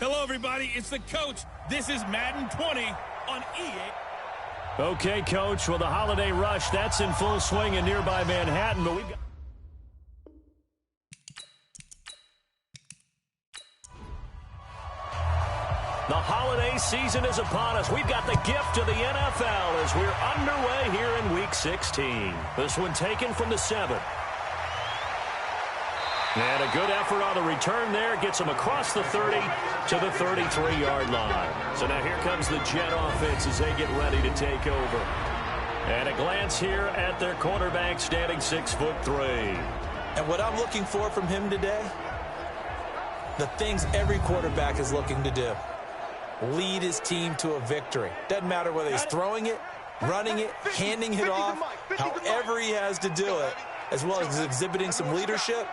Hello, everybody. It's the coach. This is Madden 20 on EA. Okay, Coach. Well, the holiday rush, that's in full swing in nearby Manhattan, but we've got... The holiday season is upon us. We've got the gift of the NFL as we're underway here in Week 16. This one taken from the 7. And a good effort on the return there. Gets them across the 30 to the 33-yard line. So now here comes the Jet offense as they get ready to take over. And a glance here at their quarterback standing 6'3". And what I'm looking for from him today, the things every quarterback is looking to do. Lead his team to a victory. Doesn't matter whether he's throwing it, running it, handing it off, however he has to do it, as well as exhibiting some leadership,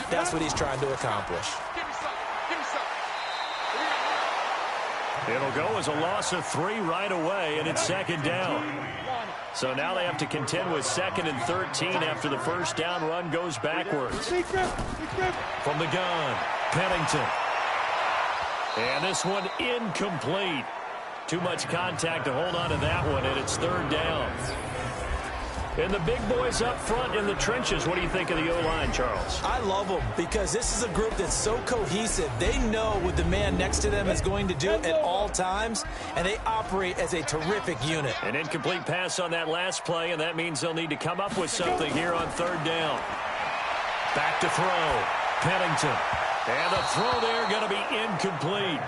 that's what he's trying to accomplish. It'll go as a loss of 3 right away, and it's second down. So now they have to contend with 2nd and 13 after the first down run goes backwards. From the gun, Pennington. And this one incomplete. Too much contact to hold on to that one, and it's 3rd down. And the big boys up front in the trenches. What do you think of the O-line, Charles? I love them because this is a group that's so cohesive. They know what the man next to them is going to do at all times, and they operate as a terrific unit. An incomplete pass on that last play, and that means they'll need to come up with something here on 3rd down. Back to throw. Pennington. And the throw there going to be incomplete.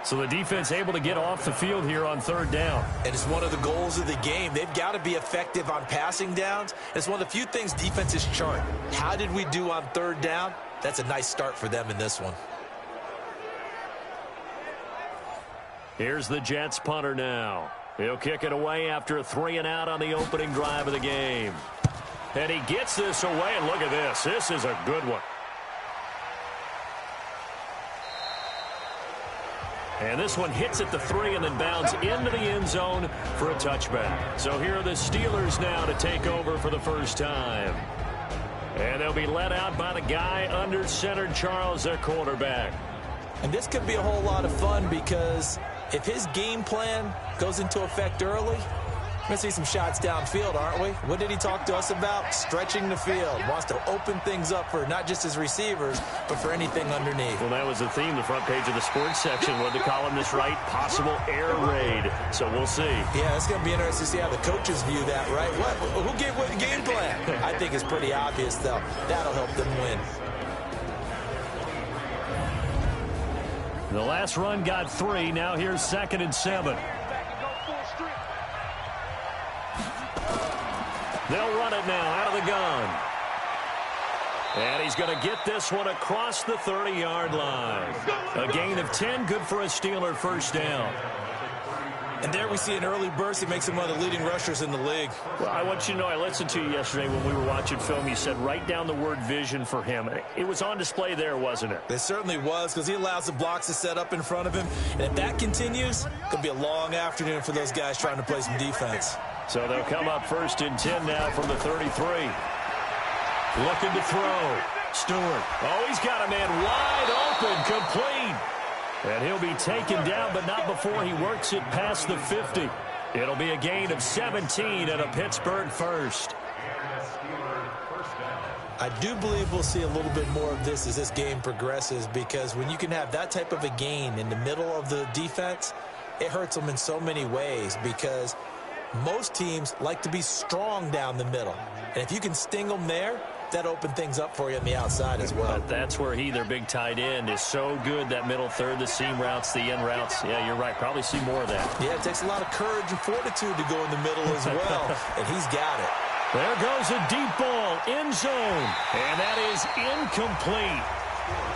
So the defense able to get off the field here on 3rd down. And it's one of the goals of the game. They've got to be effective on passing downs. It's one of the few things defenses chart. How did we do on 3rd down? That's a nice start for them in this one. Here's the Jets punter now. He'll kick it away after a 3-and-out on the opening drive of the game. And he gets this away, and look at this. This is a good one. And this one hits at the 3 and then bounds into the end zone for a touchback. So here are the Steelers now to take over for the first time. And they'll be led out by the guy under center, Charles, their quarterback. And this could be a whole lot of fun because if his game plan goes into effect early, we're going to see some shots downfield, aren't we? What did he talk to us about? Stretching the field. Wants to open things up for not just his receivers, but for anything underneath. Well, that was the theme, the front page of the sports section. What the columnist write? Possible air raid. So we'll see. Yeah, it's going to be interesting to see how the coaches view that, right? Who gave what the game plan? I think it's pretty obvious, though. That'll help them win. The last run got 3. Now here's 2nd and 7. They'll run it now out of the gun. And he's going to get this one across the 30-yard line. A gain of 10, good for a Steeler first down. And there we see an early burst. He makes him one of the leading rushers in the league. Well, I want you to know, I listened to you yesterday when we were watching film. You said write down the word vision for him. It was on display there, wasn't it? It certainly was, because he allows the blocks to set up in front of him. And if that continues, it could be a long afternoon for those guys trying to play some defense. So they'll come up 1st and 10 now from the 33. Looking to throw. Stewart. Oh, he's got a man wide open, complete. And he'll be taken down, but not before he works it past the 50. It'll be a gain of 17 and a Pittsburgh first. I do believe we'll see a little bit more of this as this game progresses, because when you can have that type of a gain in the middle of the defense, it hurts them in so many ways, because most teams like to be strong down the middle. And if you can sting them there, that opened things up for you on the outside as well. But that's where their big tight end, is so good, that middle third, the seam routes, the end routes. Yeah, you're right. Probably see more of that. Yeah, it takes a lot of courage and fortitude to go in the middle as well, and he's got it. There goes a deep ball, end zone, and that is incomplete.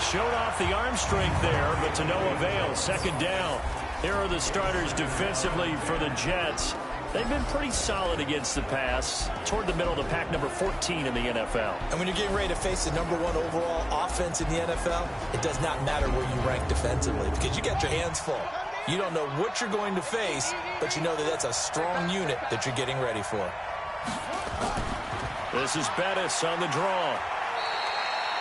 Showed off the arm strength there, but to no avail. 2nd down. Here are the starters defensively for the Jets. They've been pretty solid against the pass, toward the middle of the pack, number 14 in the NFL. And when you're getting ready to face the number 1 overall offense in the NFL, it does not matter where you rank defensively, because you got your hands full. You don't know what you're going to face, but you know that that's a strong unit that you're getting ready for. This is Bettis on the draw.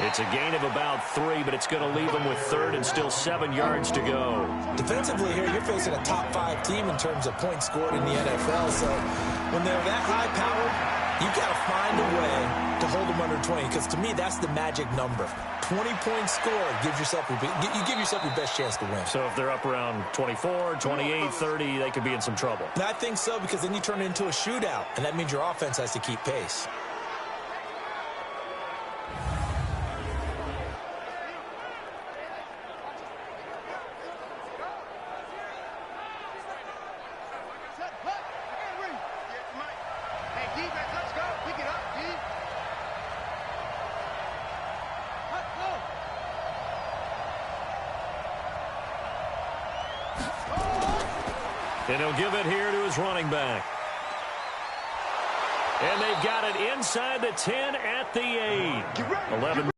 It's a gain of about 3, but it's going to leave them with third and still 7 yards to go. Defensively here, you're facing a top-5 team in terms of points scored in the NFL. So when they're that high-powered, you've got to find a way to hold them under 20, because to me, that's the magic number. 20-point score gives yourself you give yourself your best chance to win. So if they're up around 24, 28, 30, they could be in some trouble. And I think so, because then you turn it into a shootout, and that means your offense has to keep pace. And he'll give it here to his running back. And they've got it inside the 10 at the 8. 11.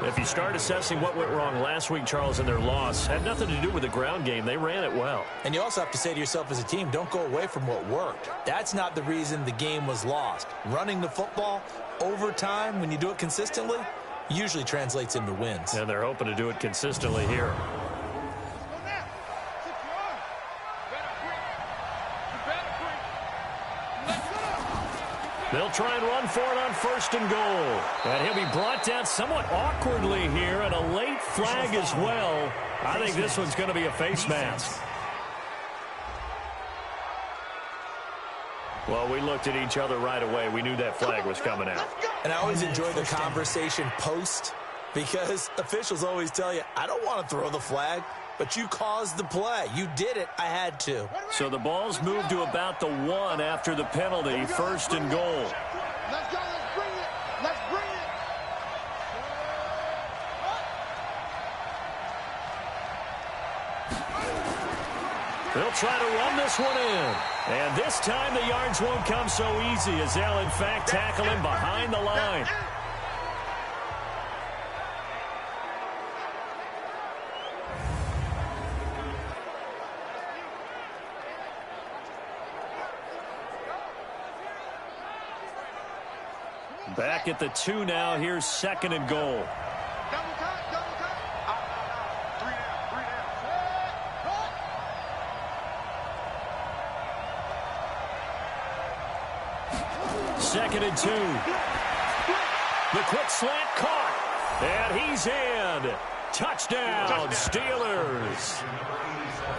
If you start assessing what went wrong last week, Charles, in their loss, had nothing to do with the ground game. They ran it well. And you also have to say to yourself as a team, don't go away from what worked. That's not the reason the game was lost. Running the football over time, when you do it consistently, usually translates into wins. And they're hoping to do it consistently here. They'll try and run for it on 1st and goal. And he'll be brought down somewhat awkwardly here, and a late flag as well. I think this one's going to be a face mask. Well, we looked at each other right away. We knew that flag was coming out. And I always enjoy the conversation post, because officials always tell you, I don't want to throw the flag, but you caused the play. You did it. I had to. So the ball's moved to about the 1 after the penalty. 1st and goal. Let's go. Let's bring it. Let's bring it. They'll try to run this one in. And this time the yards won't come so easy, as they'll, in fact, tackle him behind the line. Back at the 2 now. Here's 2nd and goal. Double cut, double cut. 3 down, 2nd and 2. The quick slant caught. And he's in. Touchdown, Steelers.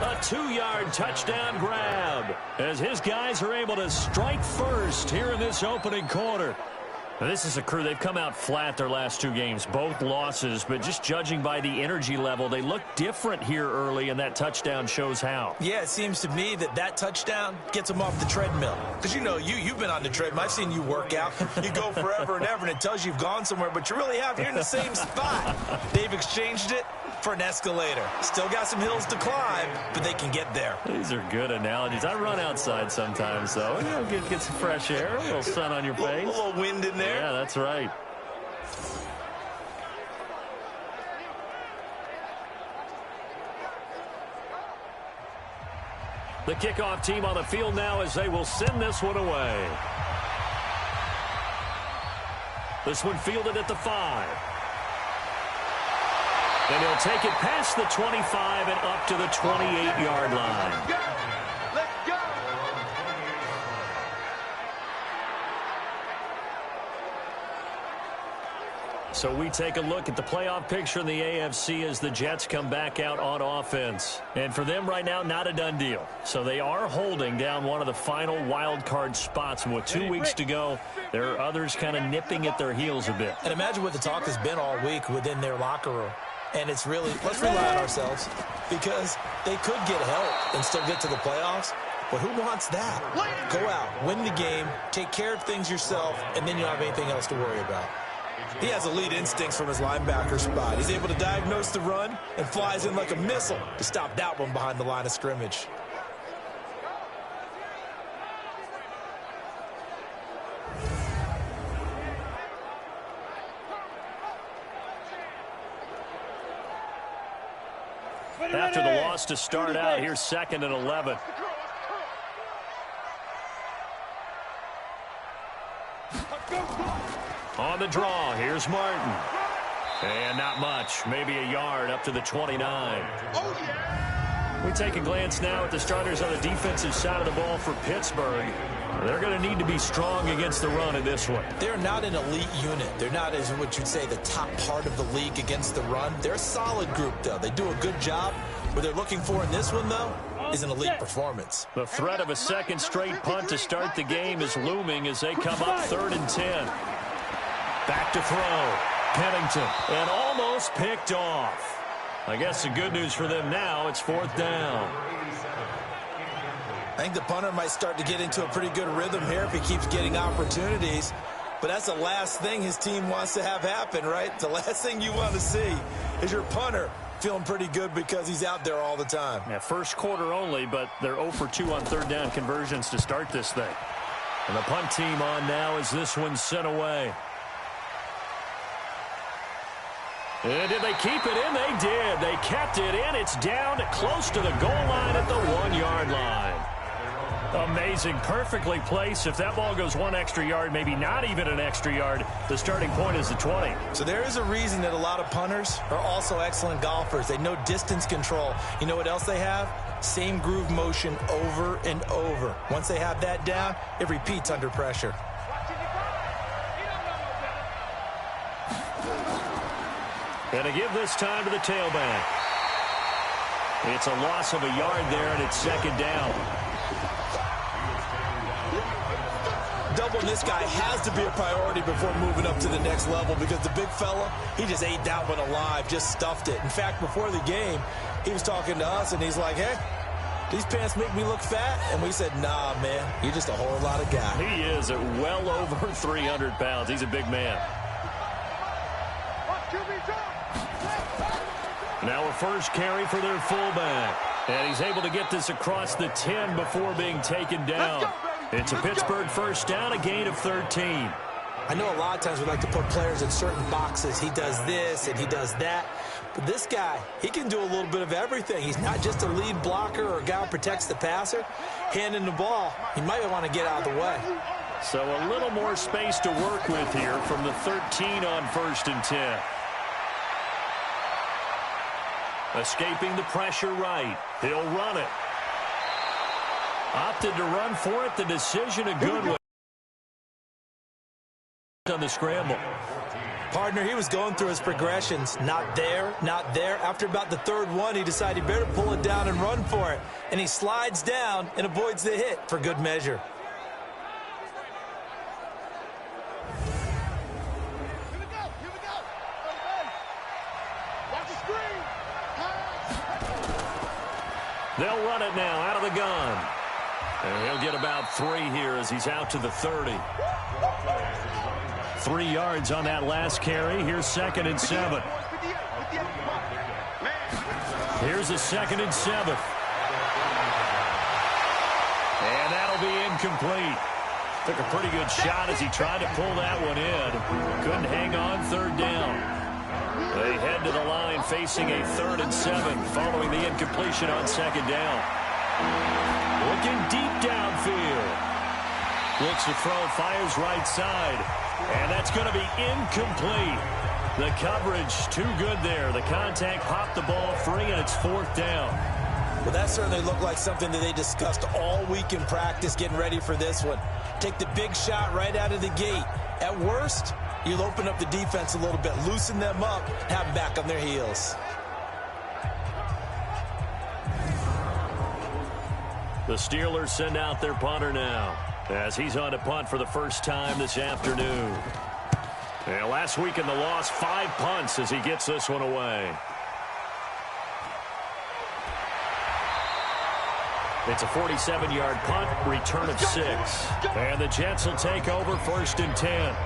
A 2-yard touchdown grab, as his guys are able to strike first here in this opening quarter. Now, this is a crew. They've come out flat their last 2 games, both losses, but just judging by the energy level, they look different here early, and that touchdown shows how. Yeah, it seems to me that touchdown gets them off the treadmill. Because, you know, you've been on the treadmill. I've seen you work out. You go forever and ever, and it tells you you've gone somewhere, but you really have. You're in the same spot. They've exchanged it for an escalator. Still got some hills to climb, but they can get there. These are good analogies. I run outside sometimes, though. You know, get some fresh air, a little sun on your face. A little wind in there. Yeah, that's right. The kickoff team on the field now, as they will send this one away. This one fielded at the 5. And he'll take it past the 25 and up to the 28-yard line. Let's go. Let's go. So we take a look at the playoff picture in the AFC as the Jets come back out on offense. And for them right now, not a done deal. So they are holding down one of the final wild card spots. And with 2 weeks to go, there are others kind of nipping at their heels a bit. And imagine what the talk has been all week within their locker room. And it's really, let's rely on ourselves, because they could get help and still get to the playoffs. But who wants that? Go out, win the game, take care of things yourself, and then you don't have anything else to worry about. He has elite instincts from his linebacker spot. He's able to diagnose the run and flies in like a missile to stop that one behind the line of scrimmage. After the loss to start out, here's 2nd and 11. On the draw, here's Martin. And not much, maybe a yard up to the 29. We take a glance now at the starters on the defensive side of the ball for Pittsburgh. They're going to need to be strong against the run in this one. They're not an elite unit. They're not, as what you'd say, the top part of the league against the run. They're a solid group, though. They do a good job. What they're looking for in this one, though, is an elite performance. The threat of a second straight punt to start the game is looming as they come up 3rd and 10. Back to throw. Pennington, and almost picked off. I guess the good news for them now, it's 4th down. I think the punter might start to get into a pretty good rhythm here if he keeps getting opportunities. But that's the last thing his team wants to have happen, right? The last thing you want to see is your punter feeling pretty good because he's out there all the time. Yeah, first quarter only, but they're 0 for 2 on 3rd down conversions to start this thing. And the punt team on now as this one's sent away. And did they keep it in? They did. They kept it in. It's down close to the goal line at the 1-yard line. Amazing. Perfectly placed. If that ball goes 1 extra yard, maybe not even an extra yard, the starting point is the 20. So there is a reason that a lot of punters are also excellent golfers. They know distance control. You know what else they have? Same groove motion over and over. Once they have that down, it repeats under pressure. And to give this time to the tailback. It's a loss of a yard there, and it's 2nd down. Doubling this guy has to be a priority before moving up to the next level because the big fella, he just ate that one alive, just stuffed it. In fact, before the game, he was talking to us, and he's like, hey, these pants make me look fat? And we said, nah, man, you're just a whole lot of guy. He is at well over 300 pounds. He's a big man. Now a first carry for their fullback. And he's able to get this across the 10 before being taken down. It's a Pittsburgh first down, a gain of 13. I know a lot of times we like to put players in certain boxes. He does this and he does that. But this guy, he can do a little bit of everything. He's not just a lead blocker or a guy who protects the passer. Handing the ball, he might want to get out of the way. So a little more space to work with here from the 13 on 1st and 10. Escaping the pressure right. He'll run it. Opted to run for it. The decision a good one. On the scramble. Partner, he was going through his progressions. Not there, not there. After about the 3rd one, he decided he better pull it down and run for it. And he slides down and avoids the hit for good measure. They'll run it now out of the gun. And he'll get about 3 here as he's out to the 30. 3 yards on that last carry. Here's 2nd and 7. Here's a 2nd and 7. And that'll be incomplete. Took a pretty good shot as he tried to pull that one in. Couldn't hang on 3rd down. They head to the line facing a 3rd and 7 following the incompletion on 2nd down. Looking deep downfield. Looks to throw, fires right side. And that's going to be incomplete. The coverage too good there. The contact popped the ball free, and it's 4th down. Well, that certainly looked like something that they discussed all week in practice getting ready for this one. Take the big shot right out of the gate. At worst, you'll open up the defense a little bit, loosen them up, have them back on their heels. The Steelers send out their punter now as he's on to punt for the first time this afternoon. And last week in the loss, 5 punts as he gets this one away. It's a 47-yard punt, return of 6. And the Jets will take over 1st and 10.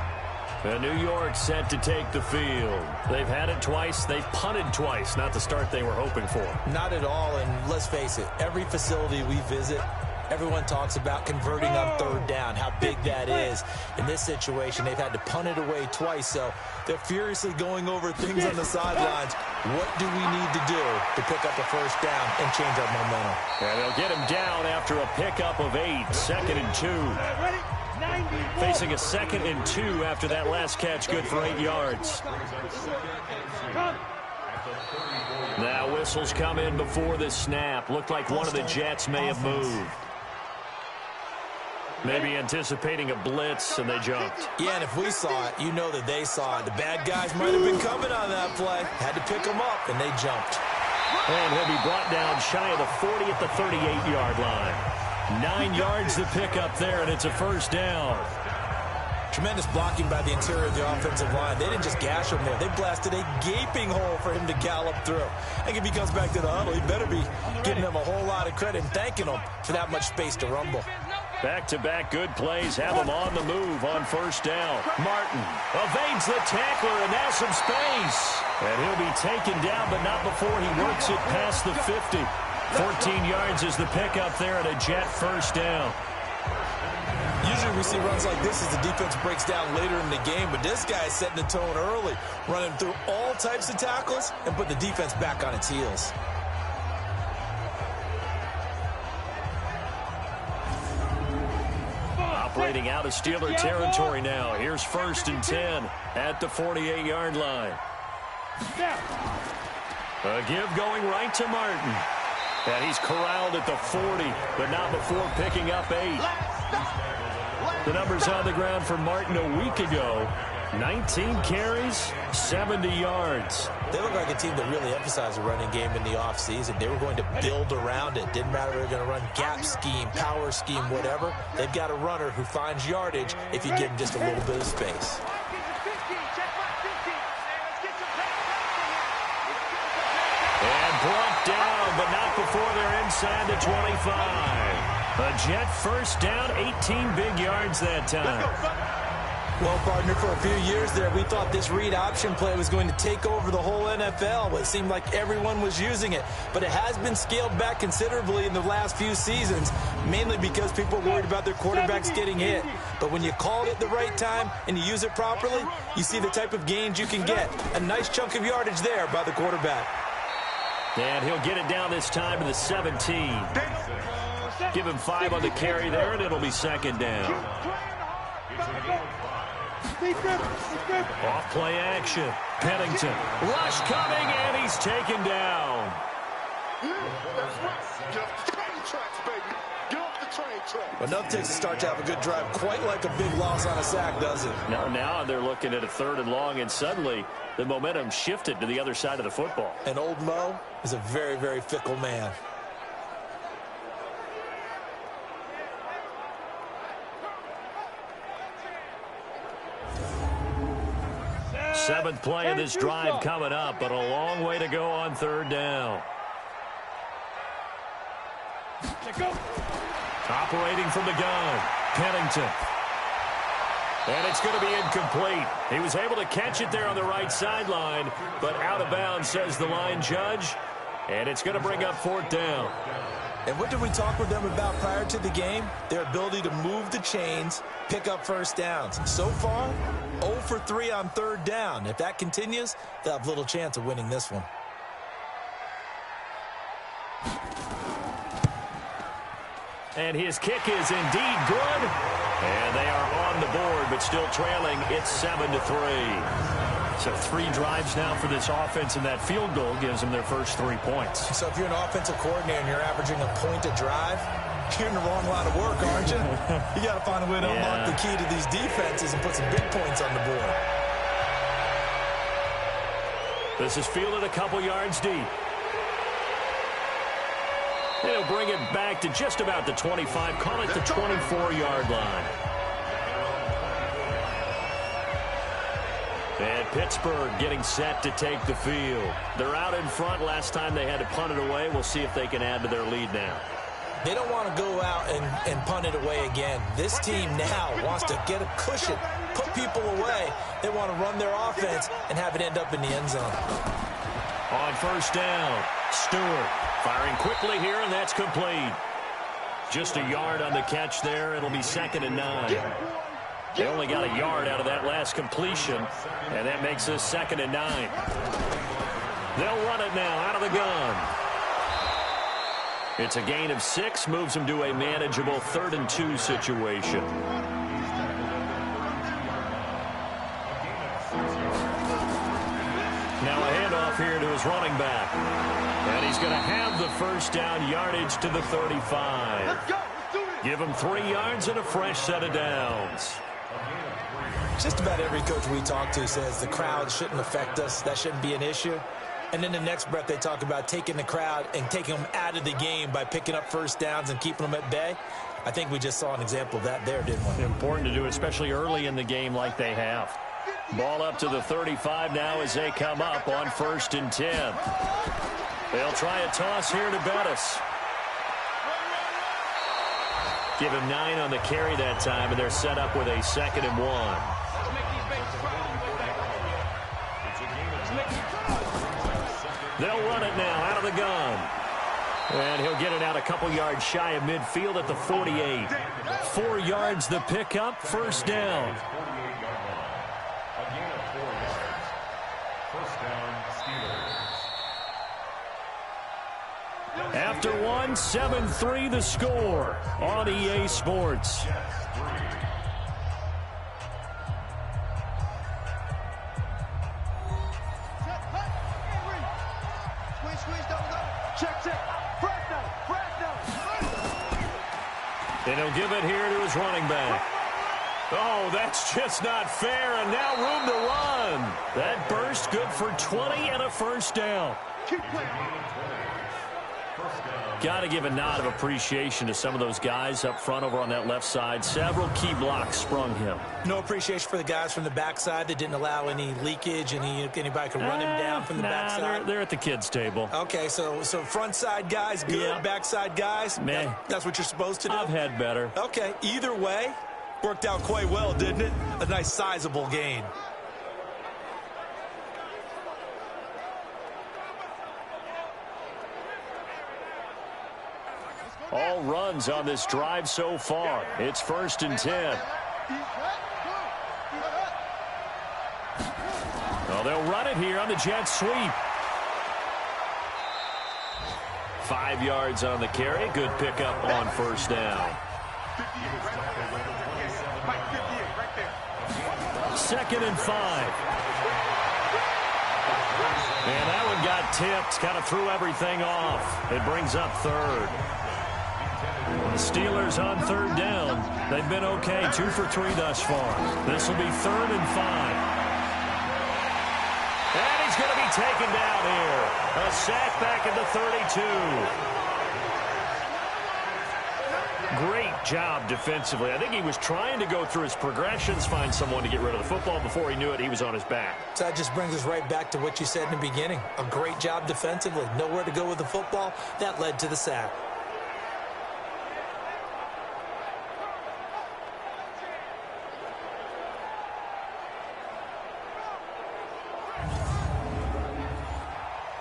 And New York set to take the field. They've had it twice. They've punted twice. Not the start they were hoping for. Not at all, and let's face it, every facility we visit, everyone talks about converting on 3rd down, how big that is. In this situation, they've had to punt it away twice, so they're furiously going over things on the sidelines. What do we need to do to pick up a 1st down and change our momentum? And they'll get him down after a pickup of 8, 2nd and 2. Facing a 2nd and 2 after that last catch, good for 8 yards. Now whistles come in before the snap. Looked like one of the Jets may have moved. Maybe anticipating a blitz, and they jumped. Yeah, and if we saw it, you know that they saw it. The bad guys might have been coming on that play. Had to pick them up, and they jumped. And he'll be brought down shy of the 40 at the 38-yard line. 9 yards to pick up there, and it's a first down. Tremendous blocking by the interior of the offensive line. They didn't just gash him there. They blasted a gaping hole for him to gallop through. I think if he comes back to the huddle, he better be giving them a whole lot of credit and thanking them for that much space to rumble. Back-to-back good plays have him on the move on first down. Martin evades the tackler, and now some space. And he'll be taken down, but not before he works it past the 50. 14 yards is the pickup there at a Jet first down. Usually we see runs like this as the defense breaks down later in the game, but this guy is setting the tone early, running through all types of tackles and put the defense back on its heels. Operating out of Steeler territory now. Here's 1st and 10 at the 48-yard line. A give going right to Martin. And he's corralled at the 40, but not before picking up 8. The numbers on the ground for Martin a week ago. 19 carries, 70 yards. They look like a team that really emphasized the running game in the offseason. They were going to build around it. Didn't matter if they were going to run gap scheme, power scheme, whatever. They've got a runner who finds yardage if you give him just a little bit of space. And brought down, but not before they're inside the 25. A Jet first down, 18 big yards that time. Well, partner, for a few years there, we thought this read option play was going to take over the whole NFL. It seemed like everyone was using it, but it has been scaled back considerably in the last few seasons, mainly because people are worried about their quarterbacks getting hit. But when you call it at the right time and you use it properly, you see the type of gains you can get. A nice chunk of yardage there by the quarterback. And he'll get it down this time to the 17. Give him 5 on the carry there, and it'll be 2nd down. Off play action. Pennington. Rush coming, and he's taken down. Enough takes a start to have a good drive. Quite like a big loss on a sack, does it? Now they're looking at a 3rd and long, and suddenly the momentum shifted to the other side of the football. And old Mo is a very, very fickle man. Seventh play of this drive coming up, but a long way to go on 3rd down. Operating from the gun, Pennington. And it's going to be incomplete. He was able to catch it there on the right sideline, but out of bounds, says the line judge. And it's going to bring up 4th down. And what did we talk with them about prior to the game? Their ability to move the chains, pick up first downs. So far, 0 for 3 on 3rd down. If that continues, they'll have little chance of winning this one. And his kick is indeed good. And they are on the board, but still trailing. It's 7-3. So 3 drives now for this offense, and that field goal gives them their first 3 points. So if you're an offensive coordinator and you're averaging a point a drive, you're in the wrong line of work, aren't you? You got to find a way to unlock the key to these defenses and put some big points on the board. This is fielded a couple yards deep. They'll bring it back to just about the 25. Call it the 24-yard line. And Pittsburgh getting set to take the field. They're out in front. Last time they had to punt it away. We'll see if they can add to their lead now. They don't want to go out and punt it away again. This team now wants to get a cushion, put people away. They want to run their offense and have it end up in the end zone. On first down, Stewart firing quickly here, and that's complete. Just a yard on the catch there. It'll be 2nd and 9. They only got a yard out of that last completion, and that makes this 2nd and 9. They'll run it now out of the gun. It's a gain of 6, moves them to a manageable 3rd and 2 situation. his running back. And he's going to have the first down, yardage to the 35. Let's go. Let's do it. Give him 3 yards and a fresh set of downs. Just about every coach we talk to says the crowd shouldn't affect us. That shouldn't be an issue. And then the next breath they talk about taking the crowd and taking them out of the game by picking up first downs and keeping them at bay. I think we just saw an example of that there, didn't we? Important to do, especially early in the game like they have. Ball up to the 35 now as they come up on 1st and 10. They'll try a toss here to Bettis. Give him 9 on the carry that time, and they're set up with a 2nd and 1. They'll run it now out of the gun. And he'll get it out a couple yards shy of midfield at the 48. 4 yards the pickup, first down. After one, 7-3 the score on EA Sports. And he'll give it here to his running back. Oh, that's just not fair, and now room to run. That burst good for 20 and a first down. Got to give a nod of appreciation to some of those guys up front over on that left side. Several key blocks sprung him. No appreciation for the guys from the backside that didn't allow any leakage, and anybody could run him down from the backside. They're at the kids' table. Okay, so front side guys good, Yeah. backside guys, Man, that's what you're supposed to do? I've had better. Okay, either way, worked out quite well, didn't it? A nice sizable gain. All runs on this drive so far. It's 1st and 10. Oh, they'll run it here on the jet sweep. 5 yards on the carry. Good pickup on first down. 2nd and 5. And that one got tipped. Kind of threw everything off. It brings up 3rd. The Steelers on 3rd down. They've been okay. 2 for 3 thus far. This will be 3rd and 5. And he's going to be taken down here. A sack back at the 32. Great job defensively. I think he was trying to go through his progressions, find someone to get rid of the football. Before he knew it, he was on his back. So that just brings us right back to what you said in the beginning. A great job defensively. Nowhere to go with the football. That led to the sack.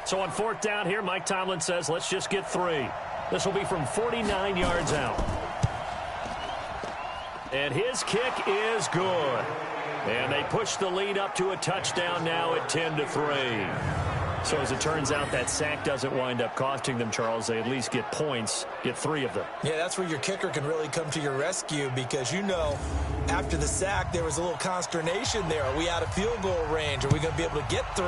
So on 4th down here, Mike Tomlin says, let's just get 3. This will be from 49 yards out. And his kick is good. And they push the lead up to a touchdown now at 10-3. So as it turns out, that sack doesn't wind up costing them, Charles. They at least get points, get 3 of them. Yeah, that's where your kicker can really come to your rescue, because you know after the sack there was a little consternation there. Are we out of field goal range? Are we going to be able to get 3?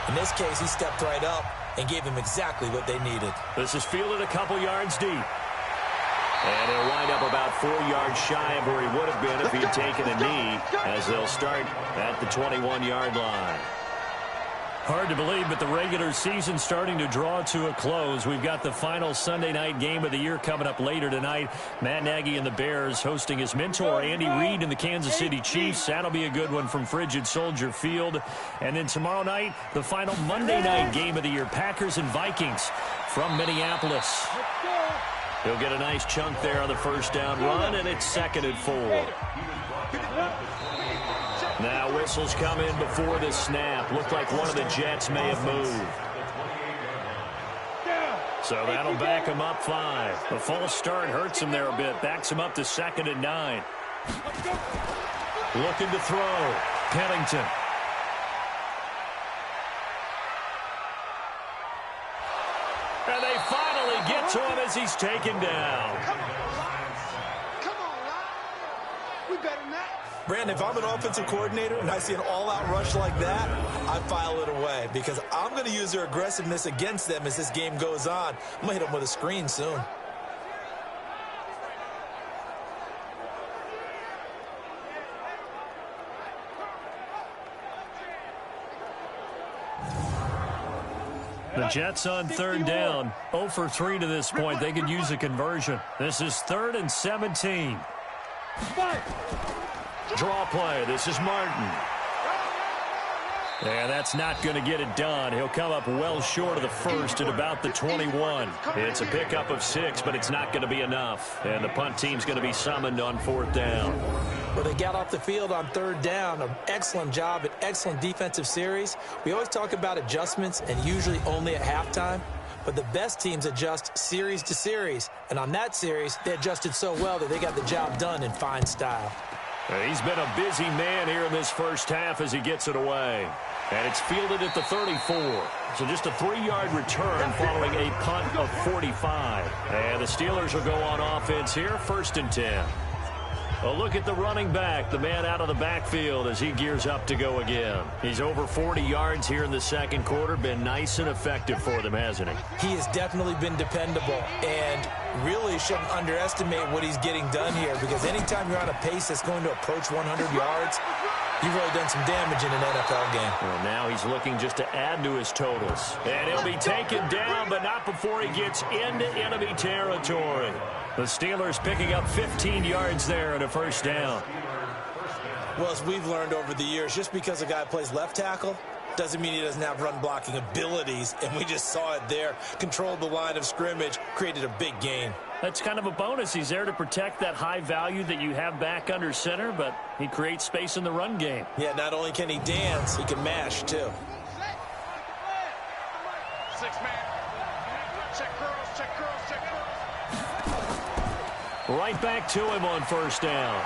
In this case, he stepped right up and gave them exactly what they needed. This is fielded a couple yards deep. And he'll wind up about 4 yards shy of where he would have been if he had taken a knee, as they'll start at the 21-yard line. Hard to believe, but the regular season starting to draw to a close. We've got the final Sunday night game of the year coming up later tonight. Matt Nagy and the Bears hosting his mentor, Andy Reid, and the Kansas City Chiefs. That'll be a good one from Frigid Soldier Field. And then tomorrow night, the final Monday night game of the year, Packers and Vikings from Minneapolis. He'll get a nice chunk there on the first down run, and it's 2nd and 4. Now whistles come in before the snap. Looked like one of the Jets may have moved. So that'll back him up 5. The false start hurts him there a bit. Backs him up to 2nd and 9. Looking to throw. Pennington. And they finally get to him as he's taken down. Come on, Lions. We better than that. Brandon, if I'm an offensive coordinator and I see an all-out rush like that, I file it away because I'm going to use their aggressiveness against them as this game goes on. I'm going to hit them with a screen soon. The Jets on third down, 0 for 3 to this point. They could use a conversion. This is 3rd and 17. Draw play. This is Martin. And that's not going to get it done. He'll come up well short of the first at about the 21. It's a pickup of 6, but it's not going to be enough. And the punt team's going to be summoned on 4th down. Well, they got off the field on 3rd down. An excellent job, an excellent defensive series. We always talk about adjustments and usually only at halftime. But the best teams adjust series to series. And on that series, they adjusted so well that they got the job done in fine style. He's been a busy man here in this first half as he gets it away. And it's fielded at the 34. So just a 3-yard return following a punt of 45. And the Steelers will go on offense here, 1st and 10. A look at the running back, the man out of the backfield as he gears up to go again. He's over 40 yards here in the second quarter. Been nice and effective for them, hasn't he? He has definitely been dependable and really shouldn't underestimate what he's getting done here because anytime you're on a pace that's going to approach 100 yards, you've really done some damage in an NFL game. Well, now he's looking just to add to his totals. And he'll be taken down, but not before he gets into enemy territory. The Steelers picking up 15 yards there and a 1st down. Well, as we've learned over the years, just because a guy plays left tackle doesn't mean he doesn't have run-blocking abilities, and we just saw it there. Controlled the line of scrimmage, created a big gain. That's kind of a bonus. He's there to protect that high value that you have back under center, but he creates space in the run game. Yeah, not only can he dance, he can mash, too. 6-man. Check curls, check curls, check curls. Right back to him on 1st down.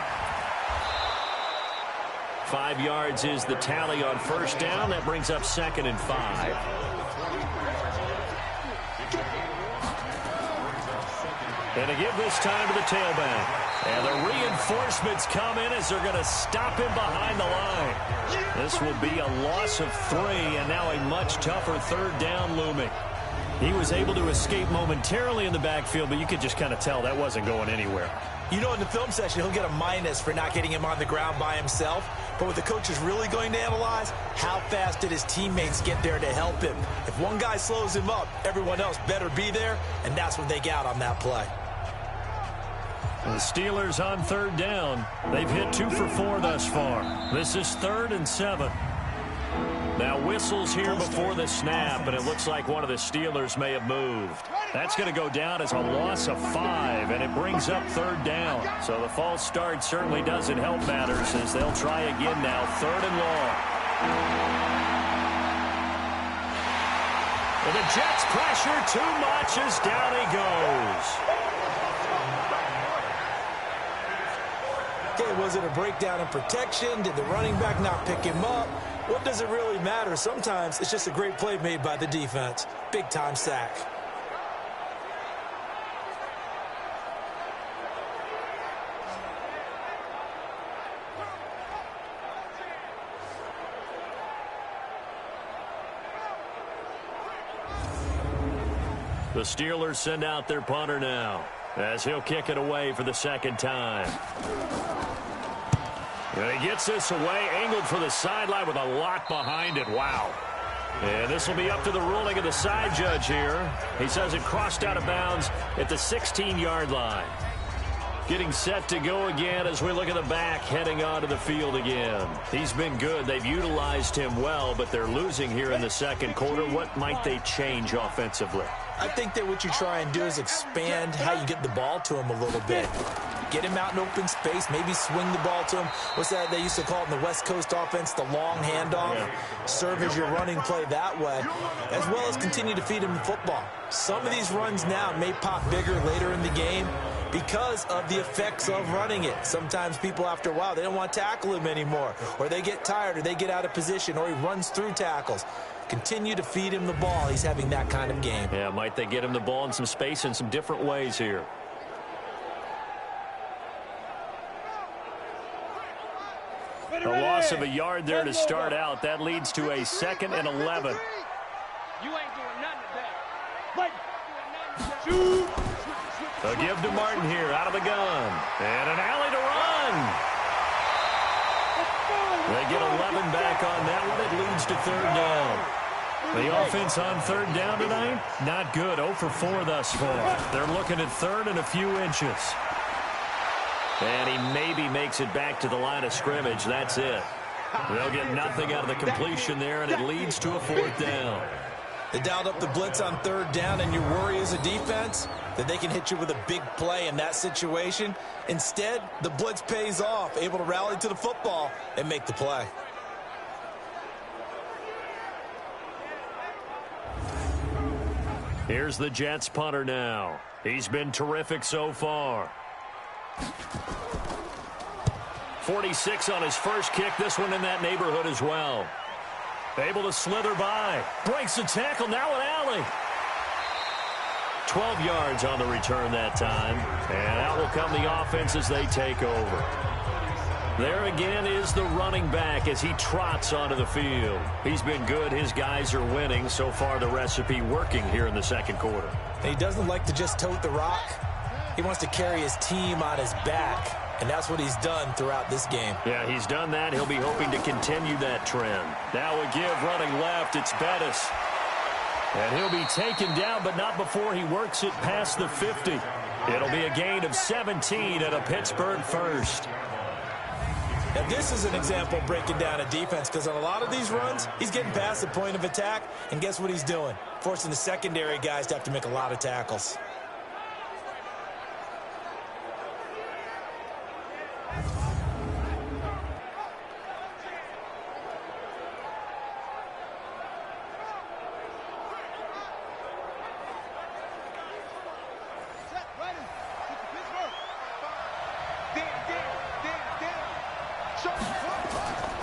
5 yards is the tally on 1st down. That brings up 2nd and 5. And to give this time to the tailback. And the reinforcements come in as they're going to stop him behind the line. This will be a loss of 3, and now a much tougher 3rd down looming. He was able to escape momentarily in the backfield, but you could just kind of tell that wasn't going anywhere. You know, in the film session, he'll get a minus for not getting him on the ground by himself. But what the coach is really going to analyze, how fast did his teammates get there to help him? If one guy slows him up, everyone else better be there, and that's what they got on that play. The Steelers on 3rd down. They've hit 2 for 4 thus far. This is 3rd and 7. Now whistles here before the snap, and it looks like one of the Steelers may have moved. That's going to go down as a loss of 5, and it brings up 3rd down. So the false start certainly doesn't help matters as they'll try again now, 3rd and long. And the Jets pressure too much as down he goes. Okay, was it a breakdown in protection? Did the running back not pick him up? What does it really matter? Sometimes it's just a great play made by the defense. Big-time sack. The Steelers send out their punter now as he'll kick it away for the 2nd time. And he gets this away, angled for the sideline with a lot behind it. Wow. And this will be up to the ruling of the side judge here. He says it crossed out of bounds at the 16-yard line. Getting set to go again as we look at the back, heading onto the field again. He's been good. They've utilized him well, but they're losing here in the second quarter. What might they change offensively? I think that what you try and do is expand how you get the ball to him a little bit. Get him out in open space, maybe swing the ball to him. What's that they used to call it in the West Coast offense, the long handoff? Yeah. Serve as your running play that way, as well as continue to feed him the football. Some of these runs now may pop bigger later in the game because of the effects of running it. Sometimes people, after a while, they don't want to tackle him anymore, or they get tired, or they get out of position, or he runs through tackles. Continue to feed him the ball. He's having that kind of game. Yeah, might they get him the ball in some space in some different ways here. A loss of a yard there to start out. That leads to a 2nd and 11. You ain't doing nothing today. A give to Martin here out of the gun. And an alley to run. They get 11 back on that one. It leads to 3rd down. The offense on 3rd down tonight, not good. 0 for 4 thus far. They're looking at 3rd and a few inches. And he maybe makes it back to the line of scrimmage. That's it. They'll get nothing out of the completion there, and it leads to a 4th down. They dialed up the blitz on 3rd down, and your worry as a defense that they can hit you with a big play in that situation. Instead, the blitz pays off, able to rally to the football and make the play. Here's the Jets punter now. He's been terrific so far. 46 on his first kick. This one in that neighborhood as well. Able to slither by. Breaks the tackle. Now an alley. 12 yards on the return that time. And out will come the offense as they take over. There again is the running back as he trots onto the field. He's been good. His guys are winning. So far, the recipe working here in the 2nd quarter. And he doesn't like to just tote the rock. He wants to carry his team on his back. And that's what he's done throughout this game. Yeah, he's done that. He'll be hoping to continue that trend. Now a give running left. It's Bettis. And he'll be taken down, but not before he works it past the 50. It'll be a gain of 17 and a Pittsburgh first. Now, this is an example of breaking down a defense, because on a lot of these runs, he's getting past the point of attack, and guess what he's doing? Forcing the secondary guys to have to make a lot of tackles.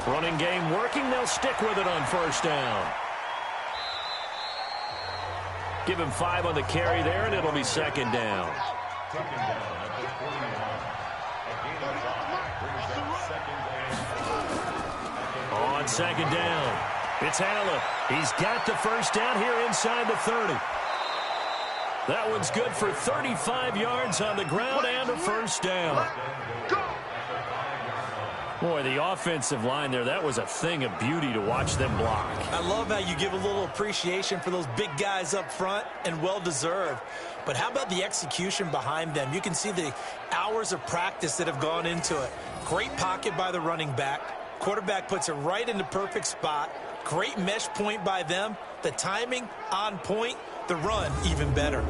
Running game working. They'll stick with it on 1st down. Give him 5 on the carry there, and it'll be 2nd down. On 2nd down, it's Allen. He's got the 1st down here inside the 30. That one's good for 35 yards on the ground and a 1st down. Boy, the offensive line there, that was a thing of beauty to watch them block. I love how you give a little appreciation for those big guys up front, and well-deserved. But how about the execution behind them? You can see the hours of practice that have gone into it. Great pocket by the running back. Quarterback puts it right in the perfect spot. Great mesh point by them. The timing on point. The run even better.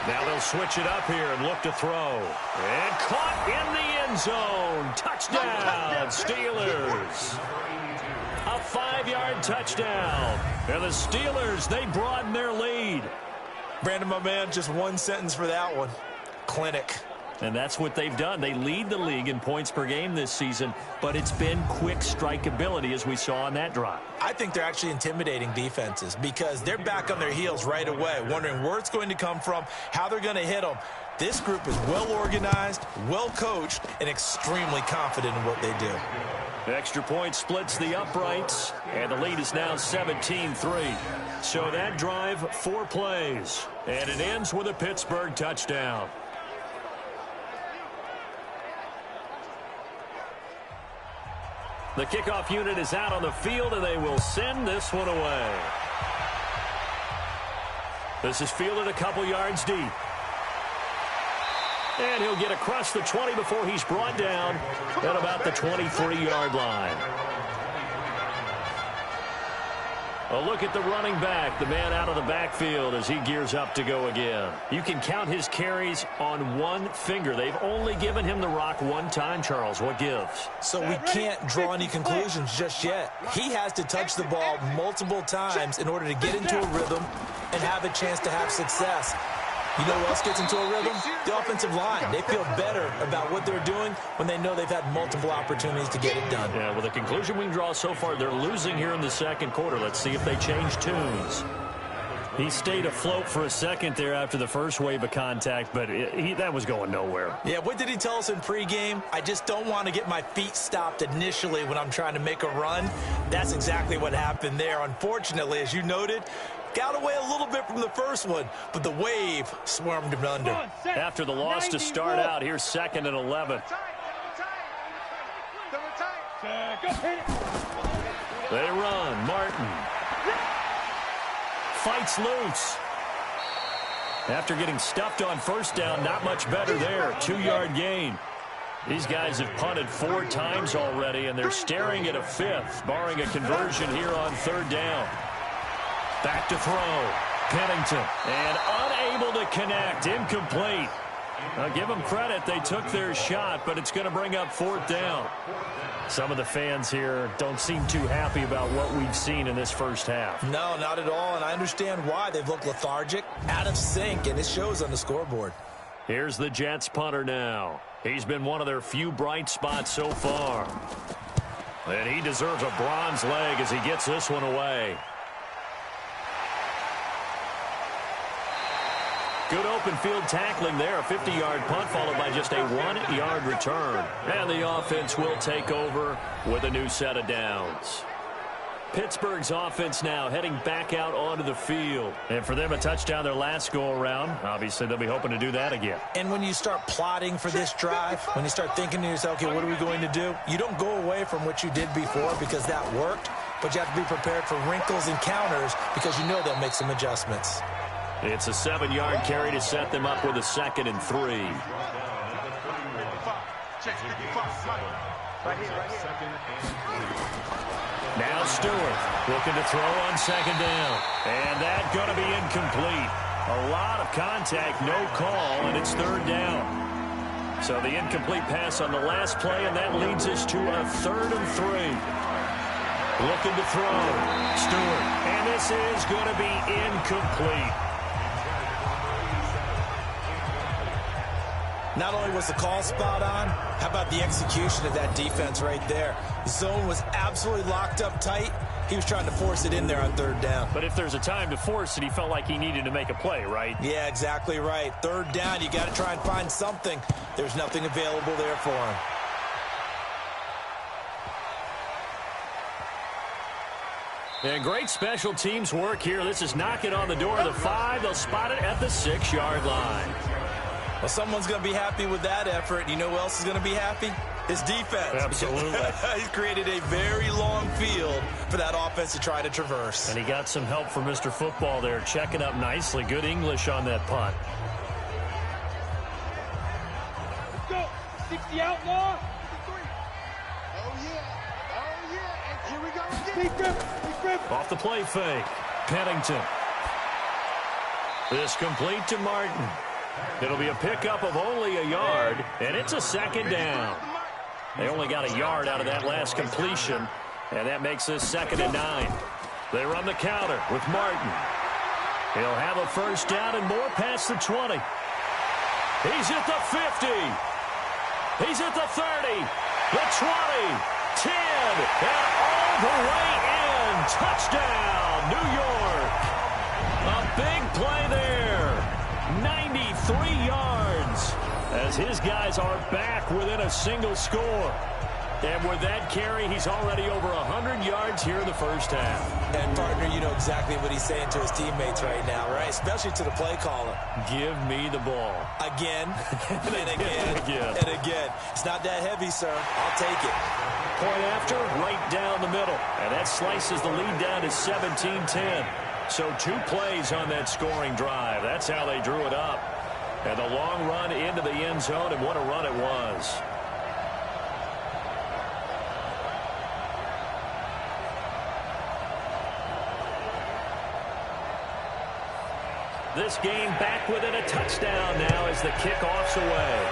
Now they'll switch it up here and look to throw. And caught in the end zone. Touchdown, Steelers. A 5-yard touchdown. And the Steelers, they broaden their lead. Brandon, my man, just one sentence for that one. Clinic. And that's what they've done. They lead the league in points per game this season, but it's been quick strikeability as we saw on that drive. I think they're actually intimidating defenses because they're back on their heels right away, wondering where it's going to come from, how they're going to hit them. This group is well organized, well coached, and extremely confident in what they do. The extra point splits the uprights, and the lead is now 17-3. So that drive, 4 plays, and it ends with a Pittsburgh touchdown. The kickoff unit is out on the field, and they will send this one away. This is fielded a couple yards deep. And he'll get across the 20 before he's brought down at about the 23-yard line. A look at the running back, the man out of the backfield as he gears up to go again. You can count his carries on one finger. They've only given him the rock one time, Charles. What gives? So we can't draw any conclusions just yet. He has to touch the ball multiple times in order to get into a rhythm and have a chance to have success. You know who else gets into a rhythm? The offensive line. They feel better about what they're doing when they know they've had multiple opportunities to get it done. Yeah, well, the conclusion we can draw so far, they're losing here in the second quarter. Let's see if they change tunes. He stayed afloat for a second there after the first wave of contact, but that was going nowhere. Yeah, what did he tell us in pregame? I just don't want to get my feet stopped initially when I'm trying to make a run. That's exactly what happened there. Unfortunately, as you noted, got away a little bit from the first one, but the wave swarmed him under. After the loss to start out, here's 2nd and 11. They run. Martin fights loose. After getting stuffed on first down, not much better there. 2-yard gain. These guys have punted 4 times already, and they're staring at a 5th, barring a conversion here on 3rd down. Back to throw. Pennington. And unable to connect. Incomplete. I'll give them credit. They took their shot, but it's going to bring up 4th down. Some of the fans here don't seem too happy about what we've seen in this first half. No, not at all, and I understand why. They've looked lethargic, out of sync, and it shows on the scoreboard. Here's the Jets punter now. He's been one of their few bright spots so far. And he deserves a bronze leg as he gets this one away. Good open field tackling there. A 50-yard punt followed by just a 1-yard return. And the offense will take over with a new set of downs. Pittsburgh's offense now heading back out onto the field. And for them, a touchdown their last go-around. Obviously, they'll be hoping to do that again. And when you start plotting for this drive, when you start thinking to yourself, okay, what are we going to do? You don't go away from what you did before because that worked, but you have to be prepared for wrinkles and counters because you know they'll make some adjustments. It's a 7-yard carry to set them up with a 2nd and 3. Now Stewart looking to throw on 2nd down. And that's going to be incomplete. A lot of contact, no call, and it's 3rd down. So the incomplete pass on the last play, and that leads us to a 3rd and 3. Looking to throw. Stewart. And this is going to be incomplete. Not only was the call spot on, how about the execution of that defense right there? Zone was absolutely locked up tight. He was trying to force it in there on 3rd down. But if there's a time to force it, he felt like he needed to make a play, right? Yeah, exactly right. 3rd down, you got to try and find something. There's nothing available there for him. And great special teams work here. This is knocking on the door of the 5. They'll spot it at the 6-yard line. Well, someone's going to be happy with that effort. You know who else is going to be happy? His defense. Absolutely. He's created a very long field for that offense to try to traverse. And he got some help from Mr. Football there, checking up nicely. Good English on that punt. Let's go. 60 out, Law. 53. Oh, yeah. Oh, yeah. And here we go again. Big grip. Off the play fake. Pennington. This complete to Martin. It'll be a pickup of only a yard, and it's a 2nd down. They only got a yard out of that last completion, and that makes this 2nd and 9. They run the counter with Martin. He'll have a 1st down and more past the 20. He's at the 50. He's at the 30, the 20, 10, and all the way in. Touchdown, New York. A big play there. 93 yards as his guys are back within a single score. And with that carry, he's already over 100 yards here in the first half. And, partner, you know exactly what he's saying to his teammates right now, right? Especially to the play caller. Give me the ball. Again, and again, and again. It's not that heavy, sir. I'll take it. Point after, right down the middle. And that slices the lead down to 17-10. So 2 plays on that scoring drive. That's how they drew it up. And the long run into the end zone, and what a run it was. This game back within a touchdown now as the kickoff's away.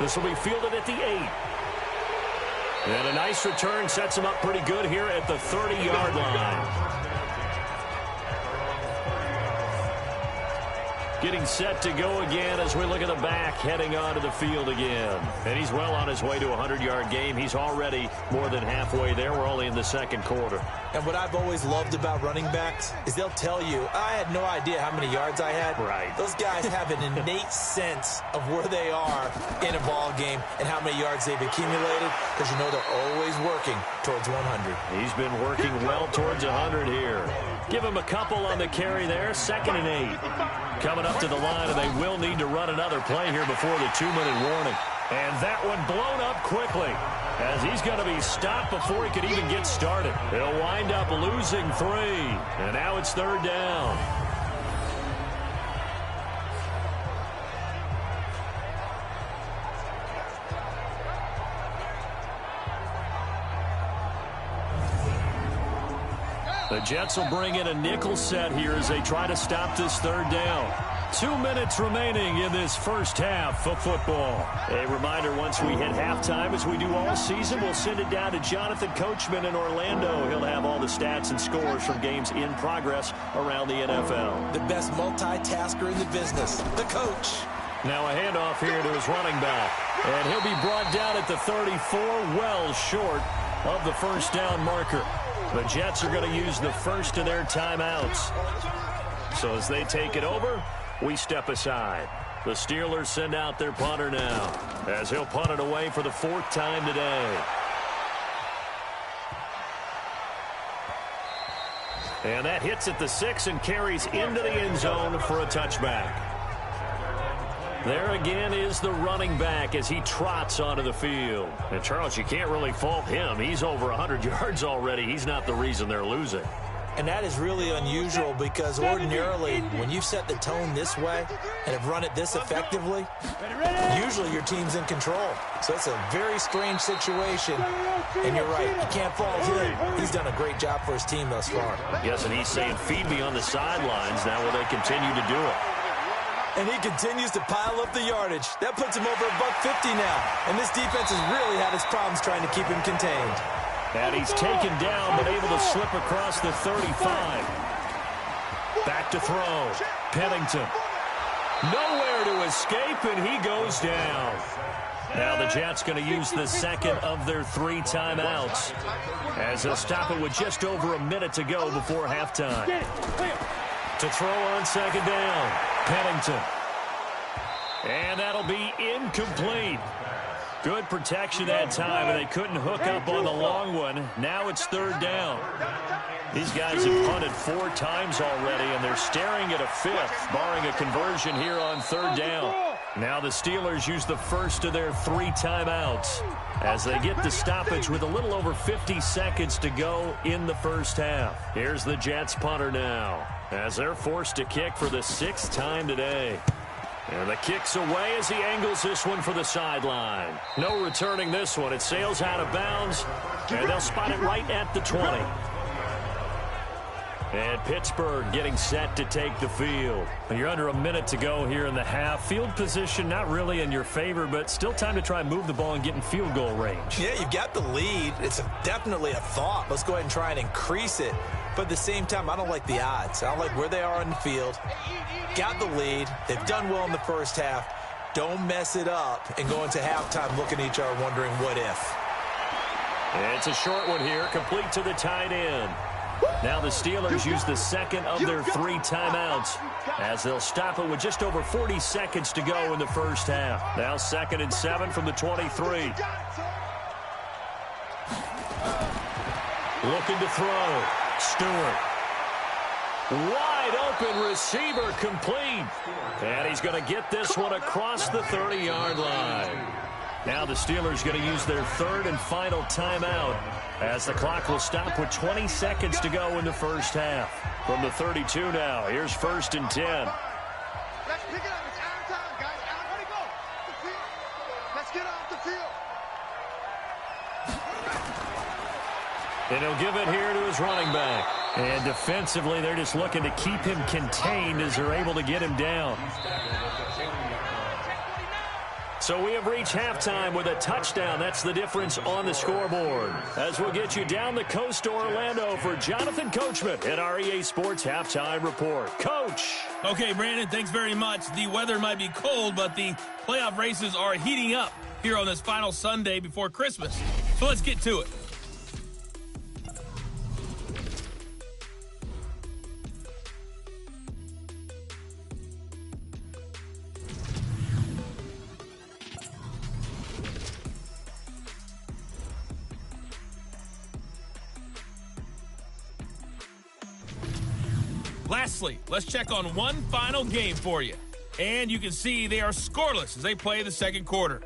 This will be fielded at the 8. And a nice return sets him up pretty good here at the 30-yard line. getting set to go again as we look at the back heading onto the field again. And he's well on his way to a 100-yard game. He's already more than halfway there. We're only in the second quarter. And what I've always loved about running backs is they'll tell you, I had no idea how many yards I had. Right. Those guys have an innate sense of where they are in a ball game and how many yards they've accumulated, because you know they're always working towards 100. He's been working well towards 100 here. Give him a couple on the carry there. 2nd and 8. Coming up to the line, and they will need to run another play here before the 2-minute warning. And that one blown up quickly, as he's going to be stopped before he could even get started. He'll wind up losing 3, and now it's 3rd down. The Jets will bring in a nickel set here as they try to stop this 3rd down. 2 minutes remaining in this first half of football. A reminder, once we hit halftime, as we do all season, we'll send it down to Jonathan Coachman in Orlando. He'll have all the stats and scores from games in progress around the NFL. The best multitasker in the business, the coach. Now a handoff here to his running back. And he'll be brought down at the 34, well short of the first down marker. The Jets are going to use the first of their timeouts. So as they take it over, we step aside. The Steelers send out their punter now, as he'll punt it away for the 4th time today. And that hits at the 6 and carries into the end zone for a touchback. There again is the running back as he trots onto the field. And, Charles, you can't really fault him. He's over 100 yards already. He's not the reason they're losing. And that is really unusual, because ordinarily when you set the tone this way and have run it this effectively, usually your team's in control. So it's a very strange situation. And you're right, you can't fault him. He's done a great job for his team thus far. Yes, and he's saying, feed me on the sidelines. Now will they continue to do it? And he continues to pile up the yardage. That puts him over $150 now. And this defense has really had its problems trying to keep him contained. And he's taken down, but able to slip across the 35. Back to throw. Pennington. Nowhere to escape, and he goes down. Now the Jets going to use the second of their 3 timeouts, as they'll stop it with just over a minute to go before halftime. To throw on 2nd down. Pennington. And that'll be incomplete. Good protection that time, and they couldn't hook up on the long one. Now it's 3rd down. These guys have punted 4 times already, and they're staring at a 5th, barring a conversion here on 3rd down. Now the Steelers use the first of their 3 timeouts as they get the stoppage with a little over 50 seconds to go in the first half. Here's the Jets punter now, as they're forced to kick for the 6th time today. And the kick's away as he angles this one for the sideline. No returning this one. It sails out of bounds, and they'll spot it right at the 20. And Pittsburgh getting set to take the field. You're under a minute to go here in the half. Field position not really in your favor, but still time to try and move the ball and get in field goal range. Yeah, you've got the lead. It's definitely a thought. Let's go ahead and try and increase it. But at the same time, I don't like the odds. I don't like where they are on the field. Got the lead. They've done well in the first half. Don't mess it up and go into halftime looking at each other wondering what if. It's a short one here, complete to the tight end. Now the Steelers use the second of their 3 timeouts, as they'll stop it with just over 40 seconds to go in the first half. Now 2nd and 7 from the 23. Looking to throw. Stewart. Wide open receiver, complete. And he's going to get this one across the 30-yard line. Now the Steelers going to use their 3rd and final timeout, as the clock will stop with 20 seconds to go in the first half. From the 32 now, here's 1st and 10. Let's pick it up. It's out of time, guys. Everybody go. The field. Let's get off the field. And he'll give it here to his running back. And defensively, they're just looking to keep him contained as they're able to get him down. So we have reached halftime with a touchdown. That's the difference on the scoreboard. As we'll get you down the coast to Orlando for Jonathan Coachman at our EA Sports Halftime Report. Coach. Okay, Brandon, thanks very much. The weather might be cold, but the playoff races are heating up here on this final Sunday before Christmas. So let's get to it. Lastly, let's check on one final game for you. And you can see they are scoreless as they play the second quarter.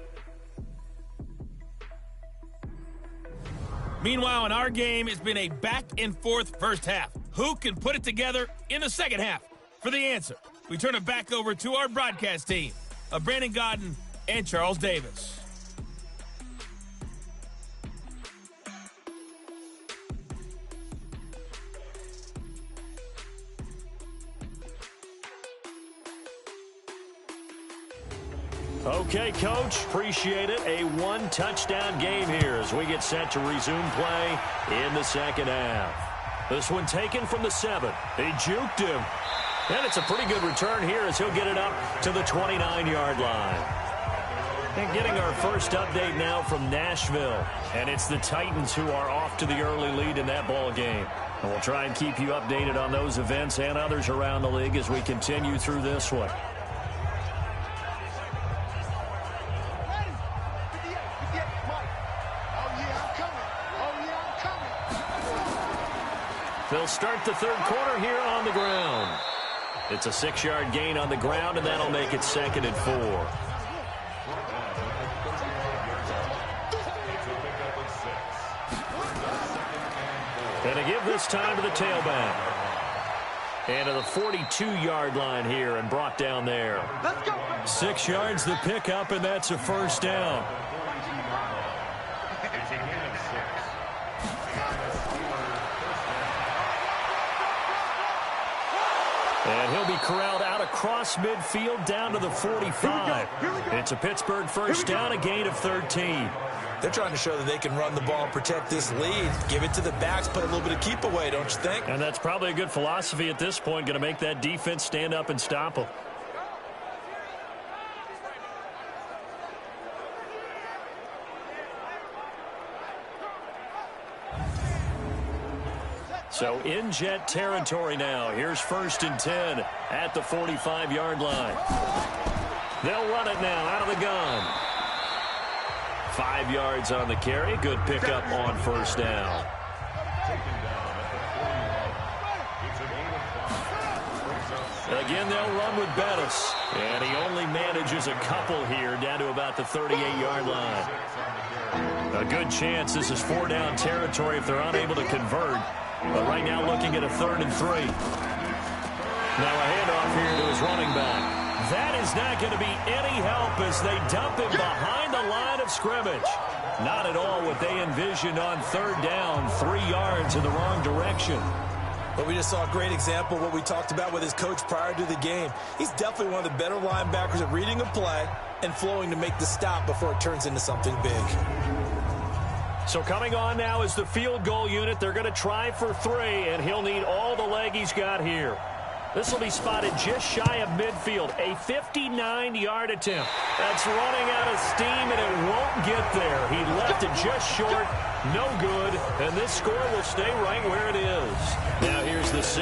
Meanwhile, in our game, it's been a back-and-forth first half. Who can put it together in the second half? For the answer, we turn it back over to our broadcast team of Brandon Godden and Charles Davis. Okay, Coach, appreciate it. A one-touchdown game here as we get set to resume play in the second half. This one taken from the 7. They juked him. And it's a pretty good return here as he'll get it up to the 29-yard line. And getting our first update now from Nashville. And it's the Titans who are off to the early lead in that ball game. And we'll try and keep you updated on those events and others around the league as we continue through this one. They'll start the third quarter here on the ground. It's a 6-yard gain on the ground, and that'll make it 2nd and 4. And to give this time to the tailback. And to the 42-yard line here and brought down there. 6 yards the pickup, and that's a first down. And he'll be corralled out across midfield down to the 45. It's a Pittsburgh first down, a gain of 13. They're trying to show that they can run the ball and protect this lead. Give it to the backs, play a little bit of keep away, don't you think? And that's probably a good philosophy at this point, going to make that defense stand up and stop them. So in Jet territory now. Here's 1st and 10 at the 45-yard line. They'll run it now out of the gun. 5 yards on the carry. Good pickup on first down. Again, they'll run with Bettis. And he only manages a couple here down to about the 38-yard line. A good chance this is 4-down territory if they're unable to convert. But right now looking at a 3rd and 3. Now a handoff here to his running back. That is not going to be any help as they dump him behind the line of scrimmage. Not at all what they envisioned on 3rd down, 3 yards in the wrong direction. But we just saw a great example of what we talked about with his coach prior to the game. He's definitely one of the better linebackers at reading a play and flowing to make the stop before it turns into something big. So coming on now is the field goal unit. They're going to try for 3, and he'll need all the leg he's got here. This will be spotted just shy of midfield. A 59-yard attempt. That's running out of steam, and it won't get there. He left it just short. No good, and this score will stay right where it is. Now here's the 6.